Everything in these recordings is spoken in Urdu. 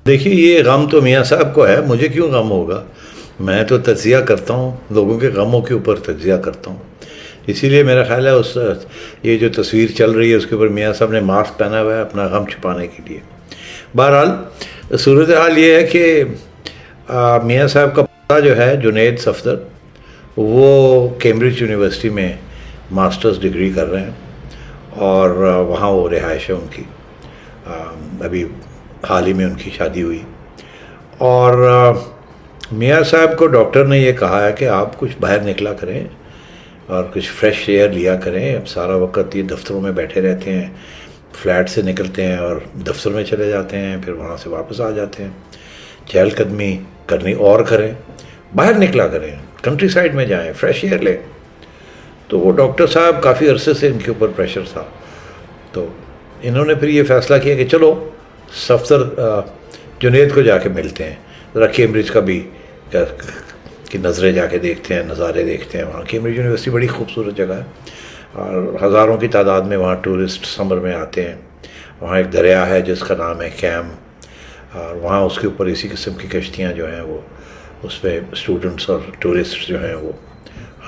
دیکھیے یہ غم تو میاں صاحب کو ہے، مجھے کیوں غم ہوگا؟ میں تو تجزیہ کرتا ہوں، لوگوں کے غموں کے اوپر تجزیہ کرتا ہوں. اسی لیے میرا خیال ہے یہ جو تصویر چل رہی ہے اس کے اوپر میاں صاحب نے ماسک پہنا ہوا ہے اپنا غم چھپانے کے لیے. بہرحال صورتحال یہ ہے کہ میاں صاحب کا پوتا جو ہے جنید صفدر، وہ کیمبرج یونیورسٹی میں ماسٹرز ڈگری کر رہے ہیں اور وہاں وہ رہائش ہے ان کی. ابھی حال ہی میں ان کی شادی ہوئی اور میاں صاحب کو ڈاکٹر نے یہ کہا ہے کہ آپ کچھ باہر نکلا کریں اور کچھ فریش ایئر لیا کریں. اب سارا وقت یہ دفتروں میں بیٹھے رہتے ہیں، فلیٹ سے نکلتے ہیں اور دفتر میں چلے جاتے ہیں، پھر وہاں سے واپس آ جاتے ہیں. چہل قدمی کرنی اور کریں، باہر نکلا کریں، کنٹری سائڈ میں جائیں، فریش ایئر لیں. تو وہ ڈاکٹر صاحب کافی عرصے سے ان کے اوپر پریشر تھا، تو انہوں نے پھر یہ فیصلہ کیا کہ چلو صفدر جنید کو جا کے ملتے ہیں، ذرا کیمبرج کا بھی کی نظریں جا کے دیکھتے ہیں، نظارے دیکھتے ہیں. وہاں کیمبرج یونیورسٹی بڑی خوبصورت جگہ ہے اور ہزاروں کی تعداد میں وہاں ٹورسٹ سمر میں آتے ہیں. وہاں ایک دریا ہے جس کا نام ہے کیم، اور وہاں اس کے اوپر اسی قسم کی کشتیاں جو ہیں وہ اس پہ اسٹوڈنٹس اور ٹورسٹ جو ہیں وہ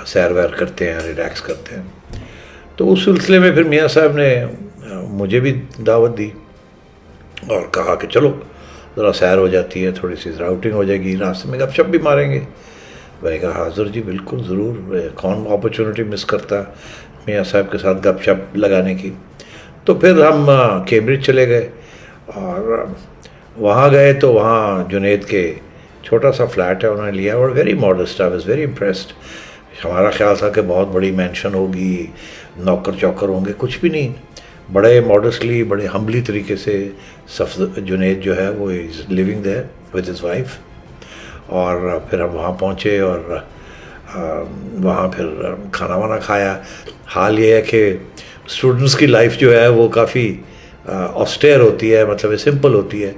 سیر ویر کرتے ہیں، ریلیکس کرتے ہیں. تو اس سلسلے میں پھر میاں صاحب نے مجھے بھی دعوت دی اور کہا کہ چلو ذرا سیر ہو جاتی ہے، تھوڑی سی ذرا آؤٹنگ ہو جائے گی، راستے میں گپ شپ بھی ماریں گے. میں نے کہا حاضر جی، بالکل ضرور، کون اپرچونٹی مس کرتا میاں صاحب کے ساتھ گپ شپ لگانے کی. تو پھر ہم کیمبرج چلے گئے اور وہاں گئے تو وہاں جنید کے چھوٹا سا فلیٹ ہے انہوں نے لیا اور very modest. I was very impressed. ہمارا خیال تھا کہ بہت بڑی مینشن ہوگی، نوکر چوکر ہوں گے، کچھ بھی نہیں. بڑے ماڈسٹلی، بڑے ہمبلی طریقے سے جنید جو ہے وہ is living there with his wife. اور پھر ہم وہاں پہنچے اور وہاں پھر کھانا وانا کھایا. حال یہ ہے کہ اسٹوڈنٹس کی لائف جو ہے وہ کافی آسٹیر ہوتی ہے، مطلب سمپل ہوتی ہے،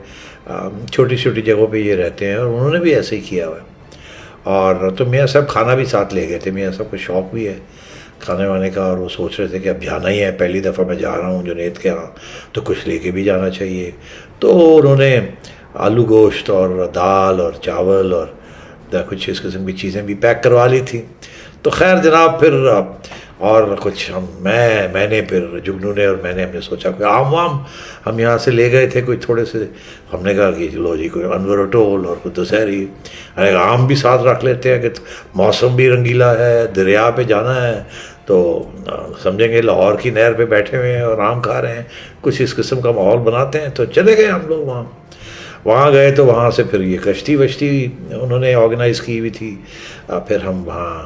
چھوٹی چھوٹی جگہوں پہ یہ رہتے ہیں اور انہوں نے بھی ایسے ہی کیا ہوا ہے. اور تو میاں صاحب کھانا بھی ساتھ لے گئے تھے. میاں صاحب کو شوق بھی ہے کھانے وانے کا اور وہ سوچ رہے تھے کہ اب جانا ہی ہے، پہلی دفعہ میں جا رہا ہوں جنید کے یہاں تو کچھ لے کے بھی جانا چاہیے. تو انہوں نے آلو گوشت اور دال اور چاول اور کچھ اس قسم کی چیزیں بھی پیک کروا لی تھی. تو خیر جناب پھر اور کچھ میں نے پھر جگنو نے اور میں نے ہم نے سوچا کوئی آم وام ہم یہاں سے لے گئے تھے کوئی تھوڑے سے. ہم نے کہا کہ لو جی کوئی انور اٹول اور کوئی دسہری، آم بھی ساتھ رکھ لیتے ہیں کہ موسم بھی رنگیلا ہے، دریا پہ جانا ہے تو سمجھیں گے لاہور کی نہر پہ بیٹھے ہوئے ہیں اور آم کھا رہے ہیں، کچھ اس قسم کا ماحول بناتے ہیں. تو چلے گئے ہم لوگ وہاں گئے. تو وہاں سے پھر یہ کشتی وشتی انہوں نے آرگنائز کی ہوئی تھی. پھر ہم وہاں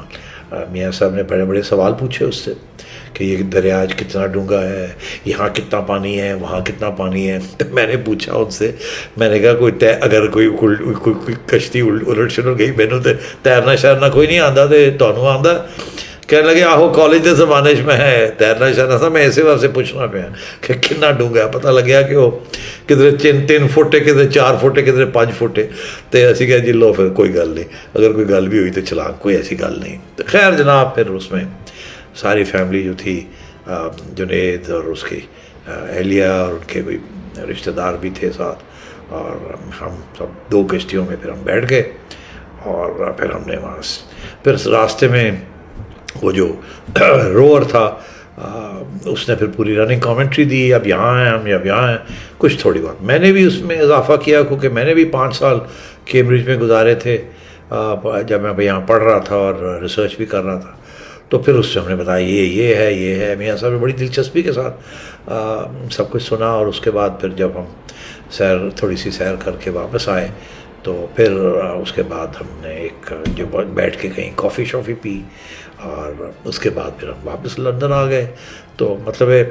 میاں صاحب نے بڑے بڑے سوال پوچھے اس سے کہ یہ دریا کتنا ڈونگا ہے، یہاں کتنا پانی ہے، وہاں کتنا پانی ہے. میں نے پوچھا ان سے، میں نے کہا اگر کوئی کشتی الٹ شلٹ گئی، مینوں تو تیرنا شیرنا کوئی نہیں آتا، تو تمہیں آتا؟ کہنے لگے آہو کالج کے زمانے میں ہے تیرنا شیرنا تھا. میں اسی واسطے پوچھنا پیا کہ کتنا ڈونگا ہے. پتہ لگیا کہ وہ کدھر 3 فٹ ہے، کدھر 4 فٹ ہے، کدھر 5 فٹ ہے. تو اسی کہا جی لو پھر کوئی گل نہیں، اگر کوئی گل بھی ہوئی تو چلا، کوئی ایسی گل نہیں. تو خیر جناب پھر اس میں ساری فیملی جو تھی، جنید اور اس کی اہلیہ اور ان کے کوئی رشتہ دار بھی تھے ساتھ، اور ہم سب 2 کشتیوں میں پھر ہم بیٹھ گئے. اور پھر ہم نے وہاں پھر راستے میں وہ جو روور تھا اس نے پھر پوری رننگ کامنٹری دی، اب یہاں ہیں ہم، اب یہاں ہیں. کچھ تھوڑی بات میں نے بھی اس میں اضافہ کیا کیونکہ میں نے بھی 5 سال کیمبرج میں گزارے تھے جب میں یہاں پڑھ رہا تھا اور ریسرچ بھی کر رہا تھا. تو پھر اس سے ہم نے بتایا یہ ہے. میاں صاحب نے بڑی دلچسپی کے ساتھ سب کچھ سنا. اور اس کے بعد پھر جب ہم تھوڑی سی سیر کر کے واپس آئے تو پھر اس کے بعد ہم نے ایک جو بیٹھ کے کہیں کافی شافی پی اور اس کے بعد پھر ہم واپس لندن آ گئے. تو مطلب ہے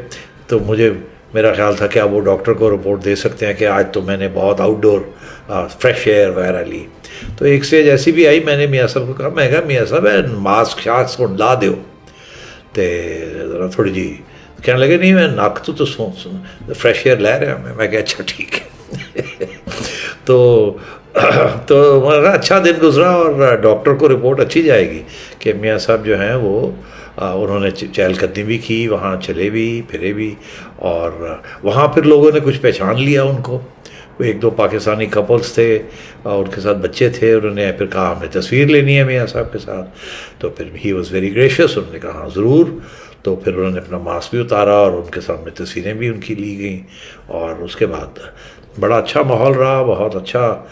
تو میرا خیال تھا کہ اب وہ ڈاکٹر کو رپورٹ دے سکتے ہیں کہ آج تو میں نے بہت آؤٹ ڈور فریش ایئر وغیرہ لی. تو ایک اسٹیج ایسی بھی آئی، میں نے میاں صاحب کو کہا، میں کہا میاں صاحب ماسک شاسک کو لا دیو تے ذرا تھوڑی جی. کہنے لگے نہیں میں نک تو فریش ایئر لے رہا میں کہا اچھا ٹھیک ہے. تو میں کہا اچھا دن گزرا اور ڈاکٹر کو رپورٹ اچھی جائے گی کہ میاں صاحب جو ہیں وہ انہوں نے چہل قدمی بھی کی، وہاں چلے بھی پھرے بھی. اور وہاں پھر لوگوں نے کچھ پہچان لیا ان کو، ایک دو پاکستانی کپلس تھے اور ان کے ساتھ بچے تھے، انہوں نے پھر کہا ہمیں تصویر لینی ہے میاں صاحب کے ساتھ، تو پھر ہی واز ویری گریشیس، انہوں نے کہا ہاں ضرور، تو پھر انہوں نے اپنا ماسک بھی اتارا اور ان کے سامنے تصویریں بھی ان کی لی گئیں، اور اس کے بعد بڑا اچھا ماحول رہا، بہت اچھا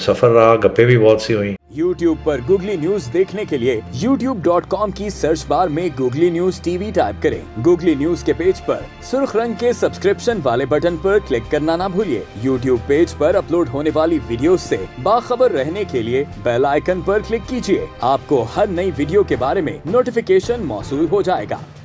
سفر رہا، گپیں بھی بہت سی ہوئیں۔ YouTube پر گوگلی نیوز دیکھنے کے لیے youtube.com کی سرچ بار میں googly news T V type کریں۔ گوگلی نیوز کے پیج پر سرخ رنگ کے سبسکرپشن والے بٹن پر کلک کرنا نہ بھولیے۔ YouTube پیج پر اپلوڈ ہونے والی ویڈیوز سے باخبر رہنے کے لیے بیل آئیکن پر کلک کیجیے۔ آپ کو ہر نئی ویڈیو کے بارے میں نوٹیفیکیشن موصول ہو جائے گا۔